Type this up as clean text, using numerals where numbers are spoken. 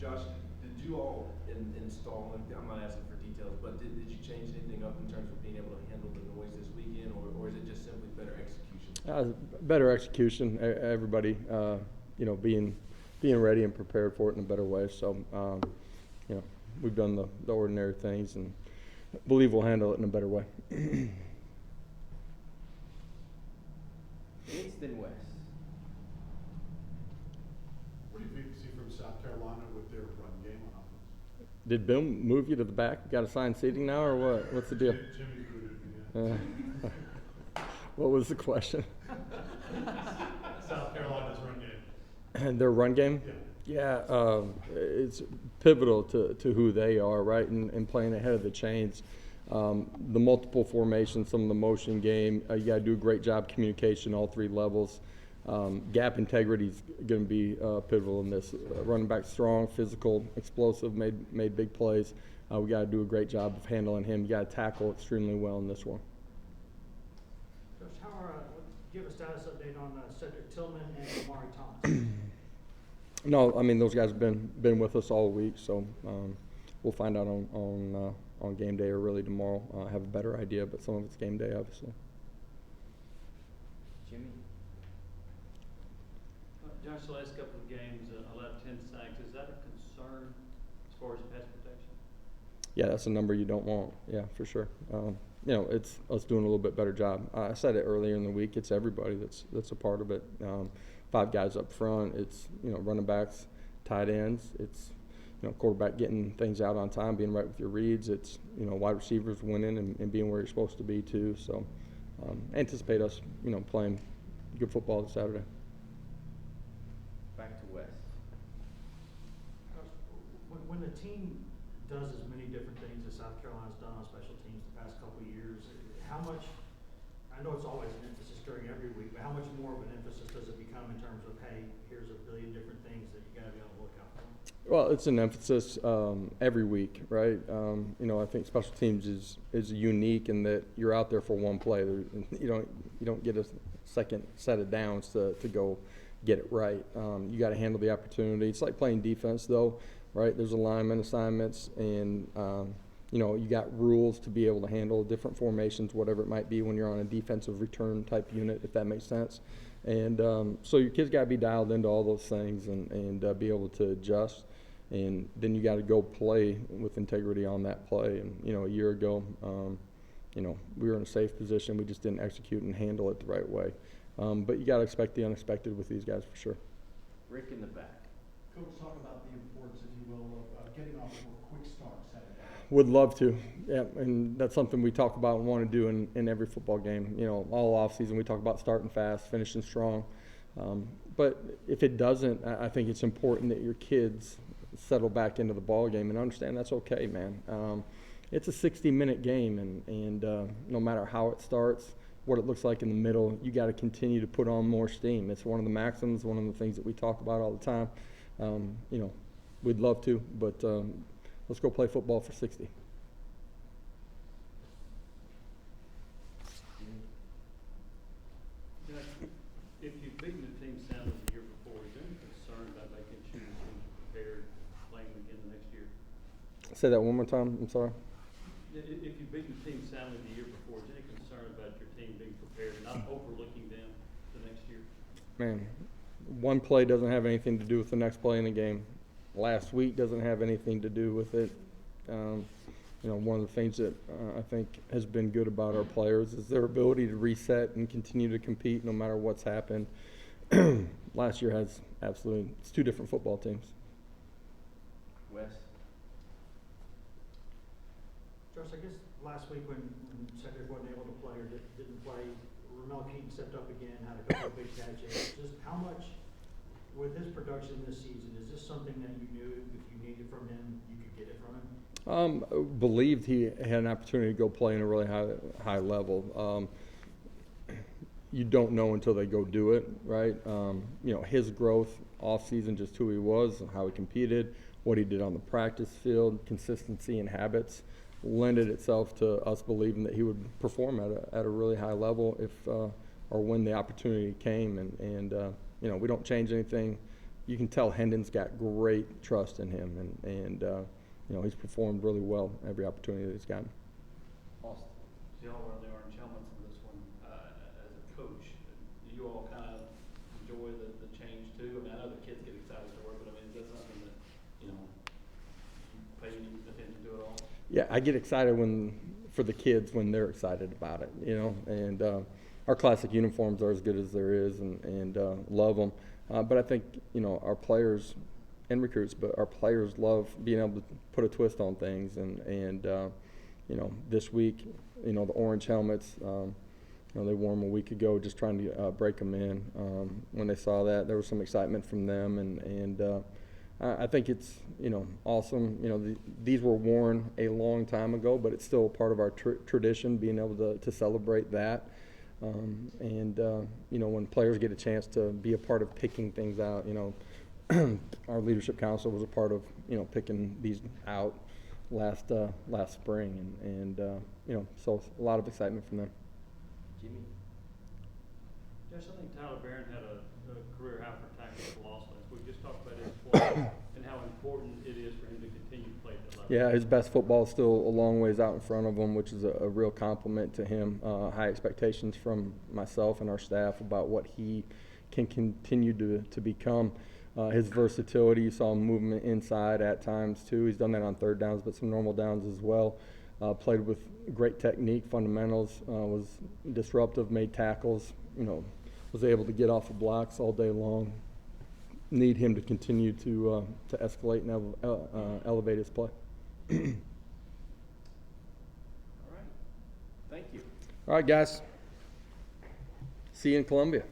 Josh, did you all install, and I'm not asking for details, but did you change anything up in terms of being able to handle the noise this weekend, or is it just simply better execution? Better execution. Everybody, being ready and prepared for it in a better way. So, we've done the ordinary things and believe we'll handle it in a better way. East and West. What do you see from South Carolina with their run game on offense? Did Bill move you to the back? Got assigned seating now, or what? What's the deal? Jimmy booted me. What was the question? South Carolina's run game. And their run game? Yeah, it's pivotal to who they are, right, and playing ahead of the chains. The multiple formations, some of the motion game, you got to do a great job communication, all three levels. Gap integrity is going to be pivotal in this. Running back strong, physical, explosive, made big plays. We got to do a great job of handling him. You got to tackle extremely well in this one. Josh, give a status update on Cedric Tillman and Amari Thomas. No, I mean those guys have been with us all week, so we'll find out on game day or really tomorrow. Have a better idea, but some of it's game day, obviously. Jimmy. Josh, the last couple of games, allowed 10 sacks. Is that a concern as far as pass protection? Yeah, that's a number you don't want. Yeah, for sure. It's us doing a little bit better job. I said it earlier in the week. It's everybody that's a part of it. 5 guys up front. It's running backs, tight ends. It's quarterback getting things out on time, being right with your reads. It's wide receivers winning and being where you're supposed to be too. So anticipate us playing good football this Saturday. Back to West. When the team does as many different things as South Carolina's done on special teams the past couple of years, how much, I know it's always an emphasis during every week, but how much more of an emphasis does it become in terms of, hey, here's a billion different things that you got to be on the lookout for? Well, it's an emphasis every week, right? I think special teams is unique in that you're out there for one play. You don't get a second set of downs to go get it right. You got to handle the opportunity. It's like playing defense, though, right? There's alignment assignments, and you got rules to be able to handle different formations, whatever it might be, when you're on a defensive return type unit, if that makes sense. And so your kids got to be dialed into all those things and be able to adjust. And then you got to go play with integrity on that play. And a year ago, we were in a safe position. We just didn't execute and handle it the right way. But you got to expect the unexpected with these guys for sure. Rick in the back. Coach, talk about the importance, if you will, of getting off to a quick start Saturday. Would love to, yeah, and that's something we talk about and want to do in every football game. All off season we talk about starting fast, finishing strong. But if it doesn't, I think it's important that your kids settle back into the ball game and understand that's okay, man. It's a 60-minute game, and no matter how it starts, what it looks like in the middle, you got to continue to put on more steam. It's one of the maxims, one of the things that we talk about all the time. We'd love to, but let's go play football for 60. If you've beaten the team soundly the year before, is there any concern about making sure your team's prepared playing again the next year? Say that one more time. I'm sorry. If you've beaten the team soundly the year before, is there any concern about your team being prepared and not overlooking them the next year? Man, one play doesn't have anything to do with the next play in the game. Last week doesn't have anything to do with it. One of the things that I think has been good about our players is their ability to reset and continue to compete no matter what's happened. Last year has it's 2 different football teams. West. Josh, I guess last week when Cedric wasn't able to play or didn't play, Romel Keane stepped up again, had a couple of big catches. Just how much, with his production this season, is this something that you knew if you needed from him, you could get it from him? Believed he had an opportunity to go play in a really high level. You don't know until they go do it, right? His growth off season, just who he was, how he competed, what he did on the practice field, consistency and habits, lended itself to us believing that he would perform at a really high level if or when the opportunity came. And we don't change anything. you can tell Hendon's got great trust in him, and you know, he's performed really well every opportunity that he's gotten. Austin. See, y'all wear the orange helmets in this one, as a coach, do you all kind of enjoy the change too? I mean, I know the kids get excited for it, but I mean, is that something that, you know, you pay any attention to at all? Yeah, I get excited for the kids when they're excited about it, you know, and our classic uniforms are as good as there is, and love them. But I think, you know, our players and recruits, but our players love being able to put a twist on things, and you know, this week, you know, the orange helmets, you know, they wore them a week ago, just trying to break them in. When they saw that, there was some excitement from them, and I think it's, you know, awesome. You know, these were worn a long time ago, but it's still part of our tradition, being able to celebrate that. You know, when players get a chance to be a part of picking things out, you know, our leadership council was a part of, you know, picking these out last spring, and you know, so a lot of excitement from them. Jimmy? Josh, I think Tyler Barron had a career high for tackles for loss last week. Just talk about his play and how important it is for him to continue to play at that level. Yeah, his best football is still a long ways out in front of him, which is a real compliment to him. High expectations from myself and our staff about what he can continue to become. His versatility, you saw movement inside at times too. He's done that on third downs, but some normal downs as well. Played with great technique, fundamentals, was disruptive, made tackles, you know, was able to get off of blocks all day long. Need him to continue to escalate and elevate his play. All right. Thank you. All right, guys. See you in Columbia.